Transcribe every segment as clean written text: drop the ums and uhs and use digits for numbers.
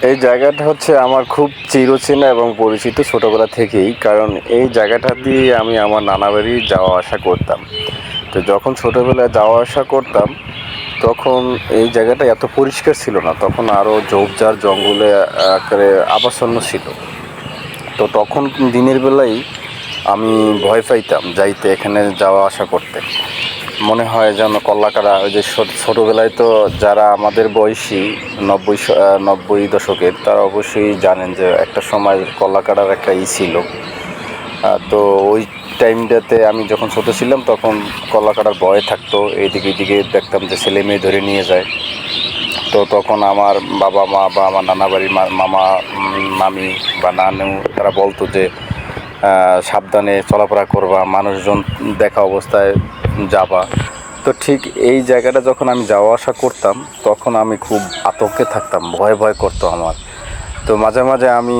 এই জায়গাটা হচ্ছে আমার খুব চিরচেনা এবং পরিচিত ছোটোবেলা থেকেই, কারণ এই জায়গাটা দিয়ে আমি আমার নানা বাড়ি যাওয়া আসা করতাম। তো যখন ছোটোবেলায় যাওয়া আসা করতাম তখন এই জায়গাটা এত পরিষ্কার ছিল না, তখন আরও ঝোপঝাড় জঙ্গলে আকারে আবাসন্ন ছিল। তো তখন দিনের বেলায় আমি ভয় পাইতাম যাইতে, এখানে যাওয়া আসা করতে। মনে হয় যেন কল্লাকাড়া, ওই যে ছোটোবেলায় তো যারা আমাদের বয়সী 90 দশকের, তারা অবশ্যই জানেন যে একটা সময় কল্লাকাড়ার একটা ছিল। তো ওই টাইমটাতে আমি যখন ছোটো ছিলাম তখন কল্লাকাড়ার ভয় থাকতো, এইদিকে এইদিকে দেখতাম যে ছেলে মেয়ে ধরে নিয়ে যায়। তো তখন আমার বাবা মা বা আমার নানা বাড়ির মামা মামি বা নানু তারা বলতো যে সাবধানে চলাফেরা করবা, মানুষজন দেখা অবস্থায় যাবা। তো ঠিক এই জায়গাটা যখন আমি যাওয়া আসা করতাম তখন আমি খুব আতঙ্কে থাকতাম, ভয় ভয় করতো আমার। তো মাঝে মাঝে আমি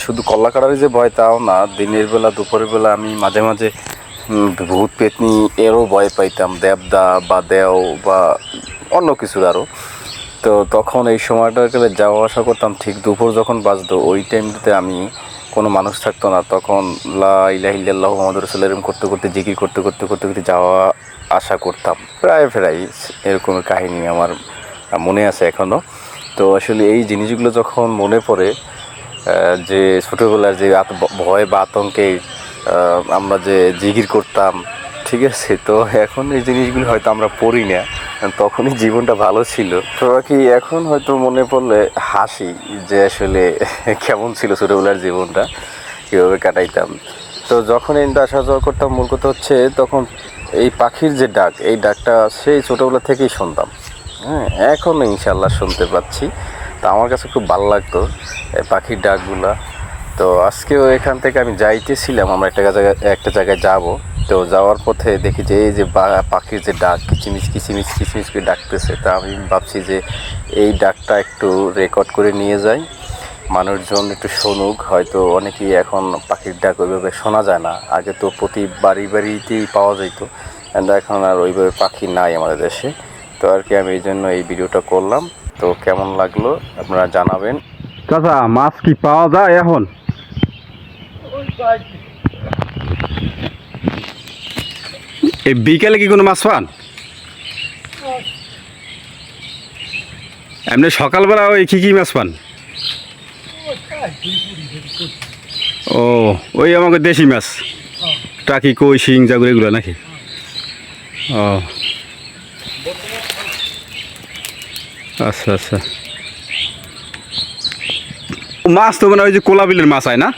শুধু কল্লাকাড়ারই যে ভয় তাও না, দিনের বেলা দুপুরের বেলা আমি মাঝে মাঝে ভূত পেতনি এরও ভয় পাইতাম, দেবদা বা দেও বা অন্য কিছুর আরও। তো তখন এই সময়টাকে যাওয়া আসা করতাম, ঠিক দুপুর যখন বাজতো ওই টাইমটাতে আমি কোনো মানুষ থাকতো না, তখন লা ইলাহা ইল্লাল্লাহু মুহাম্মাদুর রাসূলুল্লাহ এরকম করতে করতে জিকির করতে করতে করতে করতে যাওয়া আসা করতাম। প্রায় এরকম কাহিনী আমার মনে আছে এখনও। তো আসলে এই জিনিসগুলো যখন মনে পড়ে, যে ছোটোবেলার যে ভয় বা আতঙ্কে আমরা যে জিকির করতাম, ঠিক আছে, তো এখন এই জিনিসগুলো হয়তো আমরা পড়ি না, তখনই জীবনটা ভালো ছিল। তো কি এখন হয়তো মনে পড়লে হাসি যে আসলে কেমন ছিল ছোটোবেলার জীবনটা, কীভাবে কাটাইতাম। তো যখন এই আসা যাওয়া করতাম, মূল কথা হচ্ছে তখন এই পাখির যে ডাক, এই ডাকটা সেই ছোটোবেলা থেকেই শুনতাম। হ্যাঁ, এখনও ইনশাল্লাহ শুনতে পাচ্ছি। তো আমার কাছে খুব ভালো লাগতো এই পাখির ডাকগুলা। তো আজকেও এখান থেকে আমি যাইতেছিলাম, আমরা একটা জায়গায় যাব। তো যাওয়ার পথে দেখি যে এই যে পাখির যে ডাক, কিচিমিচ কিচিমিচ কিচিমিচ করে ডাকতেছে। তা আমি ভাবছি যে এই ডাকটা একটু রেকর্ড করে নিয়ে যাই, মানুষজন একটু শুনুক। হয়তো অনেকেই এখন পাখির ডাক ওইভাবে শোনা যায় না, আগে তো প্রতি বাড়িতেই পাওয়া যেত, কিন্তু এখন আর ওইভাবে পাখি নাই আমাদের দেশে। তো আর কি আমি এই জন্য এই ভিডিওটা করলাম। তো কেমন লাগলো আপনারা জানাবেন। চাচা, মাছ কি পাওয়া যায় এখন? এই বিকেলে কি কোনো মাছ পান? এমনি সকালবেলা ওই কি মাছ পান? ও, ওই আমাকে দেশি মাছ, টাকি কই শিং জাগুর এগুলো নাকি? ও আচ্ছা আচ্ছা। মাছ তো মানে ওই যে কোলা বিলের মাছ হয় না?